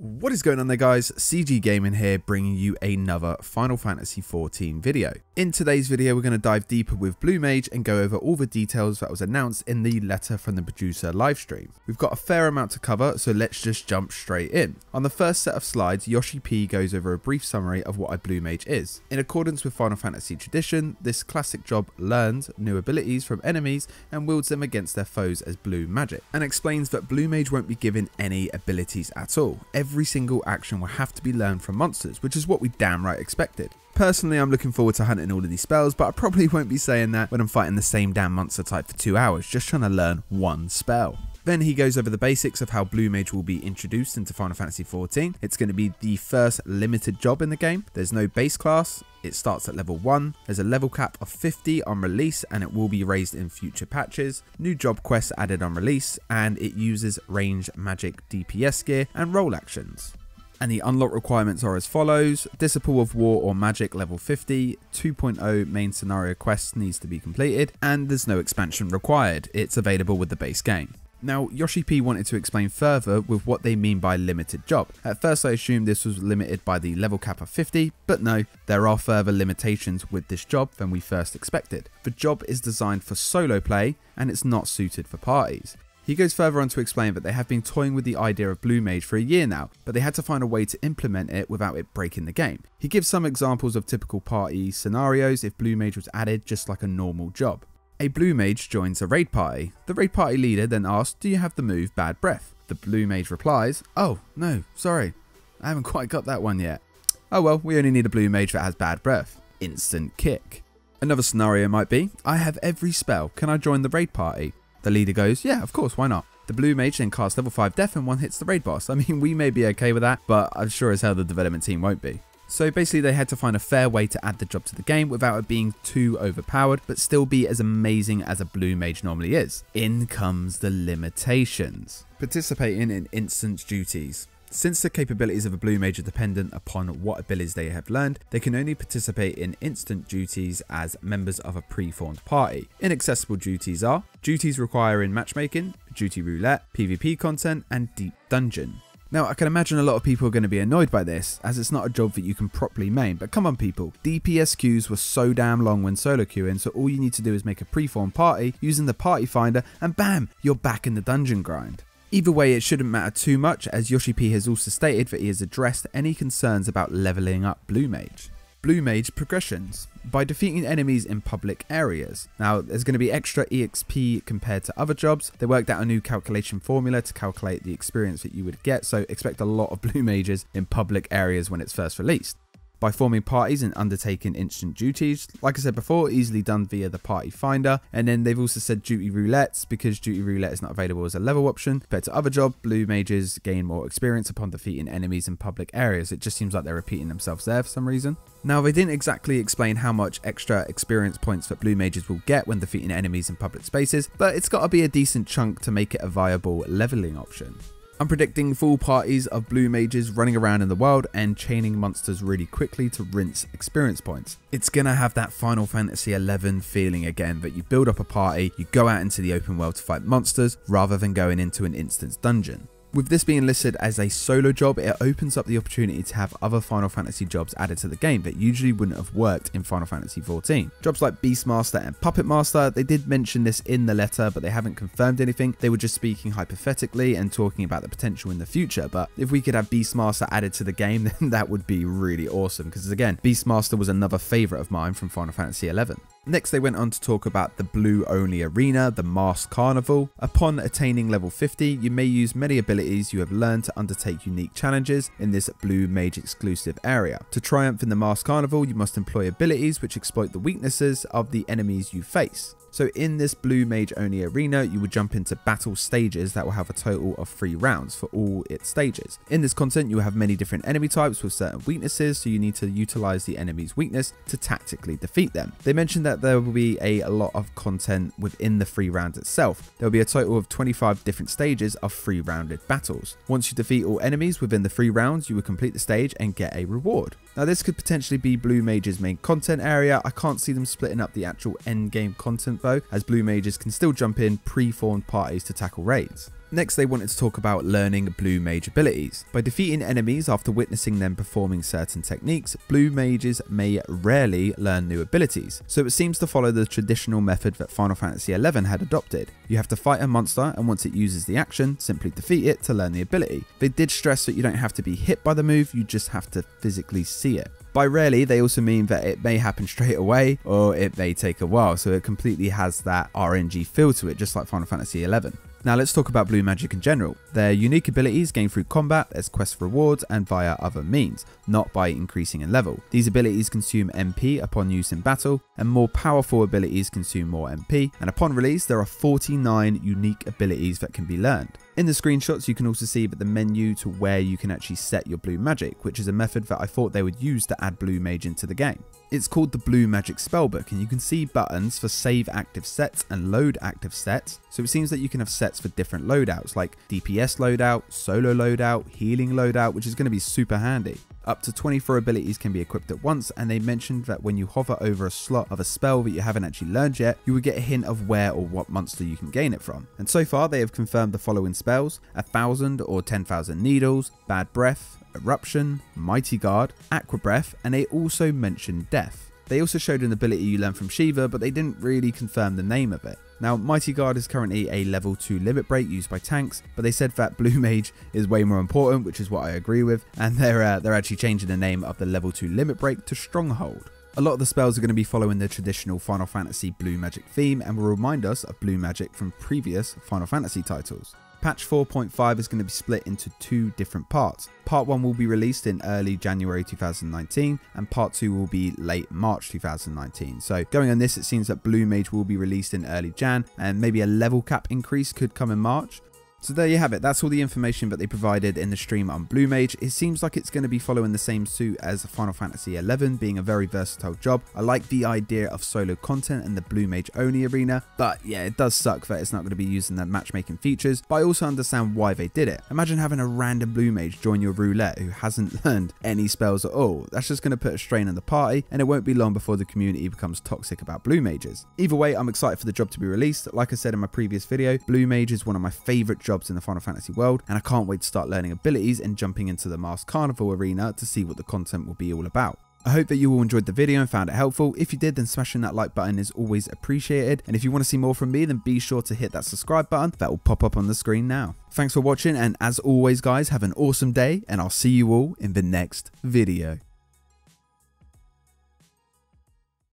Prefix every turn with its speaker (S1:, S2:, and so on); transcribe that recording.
S1: What is going on there, guys? CG Gaming here, bringing you another Final Fantasy XIV video. In today's video, we're going to dive deeper with Blue Mage and go over all the details that was announced in the letter from the producer livestream. We've got a fair amount to cover, so let's just jump straight in. On the first set of slides, Yoshi P goes over a brief summary of what a Blue Mage is. In accordance with Final Fantasy tradition, this classic job learns new abilities from enemies and wields them against their foes as Blue Magic, and explains that Blue Mage won't be given any abilities at all. Every single action will have to be learned from monsters, which is what we damn right expected. Personally, I'm looking forward to hunting all of these spells, but I probably won't be saying that when I'm fighting the same damn monster type for 2 hours, just trying to learn one spell. Then he goes over the basics of how Blue Mage will be introduced into Final Fantasy XIV. It's going to be the first limited job in the game. There's no base class. It starts at level 1. There's a level cap of 50 on release, and it will be raised in future patches. New job quests added on release, and it uses range magic DPS gear and role actions. And the unlock requirements are as follows: Disciple of War or Magic level 50, 2.0 main scenario quests needs to be completed, and there's no expansion required. It's available with the base game. Now, Yoshi P wanted to explain further with what they mean by limited job. At first I assumed this was limited by the level cap of 50, but no, there are further limitations with this job than we first expected. The job is designed for solo play, and it's not suited for parties. He goes further on to explain that they have been toying with the idea of Blue Mage for a year now, but they had to find a way to implement it without it breaking the game. He gives some examples of typical party scenarios if Blue Mage was added just like a normal job. A Blue Mage joins a raid party. The raid party leader then asks, "Do you have the move Bad Breath?" The Blue Mage replies, "Oh, no, sorry, I haven't quite got that one yet." "Oh well, we only need a Blue Mage that has Bad Breath." Instant kick. Another scenario might be, "I have every spell, can I join the raid party?" The leader goes, "Yeah, of course, why not?" The Blue Mage then casts level 5 death and one hits the raid boss. I mean, we may be okay with that, but I'm sure as hell the development team won't be. So basically they had to find a fair way to add the job to the game without it being too overpowered, but still be as amazing as a Blue Mage normally is. In comes the limitations. Participating in instance duties. Since the capabilities of a Blue Mage are dependent upon what abilities they have learned, they can only participate in instant duties as members of a pre-formed party. Inaccessible duties are duties requiring matchmaking, duty roulette, PvP content, and deep dungeon. Now, I can imagine a lot of people are going to be annoyed by this, as it's not a job that you can properly main, but come on people, DPS queues were so damn long when solo queuing, so all you need to do is make a pre-formed party using the party finder, and bam, you're back in the dungeon grind. Either way, it shouldn't matter too much, as Yoshi P has also stated that he has addressed any concerns about leveling up Blue Mage. Blue Mage progressions. By defeating enemies in public areas. Now, there's going to be extra EXP compared to other jobs. They worked out a new calculation formula to calculate the experience that you would get, so expect a lot of Blue Mages in public areas when it's first released. By forming parties and undertaking instant duties, like I said before, easily done via the party finder. And then they've also said duty roulettes, because duty roulette is not available as a level option. Compared to other jobs, Blue Mages gain more experience upon defeating enemies in public areas. It just seems like they're repeating themselves there for some reason. Now, they didn't exactly explain how much extra experience points that Blue Mages will get when defeating enemies in public spaces, but it's got to be a decent chunk to make it a viable leveling option. I'm predicting full parties of Blue Mages running around in the world and chaining monsters really quickly to rinse experience points. It's gonna have that Final Fantasy XI feeling again, that you build up a party, you go out into the open world to fight monsters rather than going into an instance dungeon. With this being listed as a solo job, it opens up the opportunity to have other Final Fantasy jobs added to the game that usually wouldn't have worked in Final Fantasy XIV. Jobs like Beastmaster and Puppet Master, they did mention this in the letter, but they haven't confirmed anything. They were just speaking hypothetically and talking about the potential in the future, but if we could have Beastmaster added to the game, then that would be really awesome, because again, Beastmaster was another favourite of mine from Final Fantasy XI. Next, they went on to talk about the blue only arena, the Masked Carnivale. Upon attaining level 50, you may use many abilities you have learned to undertake unique challenges in this Blue Mage exclusive area. To triumph in the Masked Carnivale, you must employ abilities which exploit the weaknesses of the enemies you face. So in this Blue Mage only arena, you will jump into battle stages that will have a total of 3 rounds for all its stages. In this content, you will have many different enemy types with certain weaknesses, so you need to utilize the enemy's weakness to tactically defeat them. They mentioned that there will be a lot of content within the 3 rounds itself. There will be a total of 25 different stages of 3-rounded battles. Once you defeat all enemies within the 3 rounds, you will complete the stage and get a reward. Now, this could potentially be Blue Mage's main content area. I can't see them splitting up the actual end game content though, as Blue Mages can still jump in pre-formed parties to tackle raids. Next, they wanted to talk about learning Blue Mage abilities. By defeating enemies after witnessing them performing certain techniques, Blue Mages may rarely learn new abilities, so it seems to follow the traditional method that Final Fantasy XI had adopted. You have to fight a monster, and once it uses the action, simply defeat it to learn the ability. They did stress that you don't have to be hit by the move, you just have to physically see it. By rarely, they also mean that it may happen straight away, or it may take a while, so it completely has that RNG feel to it, just like Final Fantasy XI. Now let's talk about Blue Magic in general. Their unique abilities gain through combat, as quest rewards, and via other means, not by increasing in level. These abilities consume MP upon use in battle, and more powerful abilities consume more MP, and upon release there are 49 unique abilities that can be learned. In the screenshots you can also see that the menu to where you can actually set your Blue Magic, which is a method that I thought they would use to add Blue Mage into the game. It's called the Blue Magic Spellbook, and you can see buttons for save active sets and load active sets, so it seems that you can have sets for different loadouts like DPS loadout, solo loadout, healing loadout, which is going to be super handy. Up to 24 abilities can be equipped at once, and they mentioned that when you hover over a slot of a spell that you haven't actually learned yet, you will get a hint of where or what monster you can gain it from. And so far they have confirmed the following spells: 1,000 or 10,000 needles, bad breath, eruption, mighty guard, aqua breath, and they also mentioned death. They also showed an ability you learn from Shiva, but they didn't really confirm the name of it. Now, Mighty Guard is currently a level 2 limit break used by tanks, but they said that Blue Mage is way more important, which is what I agree with, and they're actually changing the name of the level 2 limit break to Stronghold. A lot of the spells are going to be following the traditional Final Fantasy Blue Magic theme and will remind us of Blue Magic from previous Final Fantasy titles. Patch 4.5 is going to be split into 2 different parts. Part 1 will be released in early January 2019 and Part 2 will be late March 2019. So going on this, it seems that Blue Mage will be released in early Jan and maybe a level cap increase could come in March. So there you have it, that's all the information that they provided in the stream on Blue Mage. It seems like it's going to be following the same suit as Final Fantasy XI, being a very versatile job. I like the idea of solo content and the Blue Mage only arena, but yeah, it does suck that it's not going to be using the matchmaking features, but I also understand why they did it. Imagine having a random Blue Mage join your roulette who hasn't learned any spells at all. That's just going to put a strain on the party, and it won't be long before the community becomes toxic about Blue Mages. Either way, I'm excited for the job to be released. Like I said in my previous video, Blue Mage is one of my favourite jobs in the Final Fantasy world, and I can't wait to start learning abilities and jumping into the Masked Carnivale arena to see what the content will be all about. I hope that you all enjoyed the video and found it helpful. If you did, then smashing that like button is always appreciated, and if you want to see more from me, then be sure to hit that subscribe button that will pop up on the screen now. Thanks for watching, and as always guys, have an awesome day, and I'll see you all in the next video.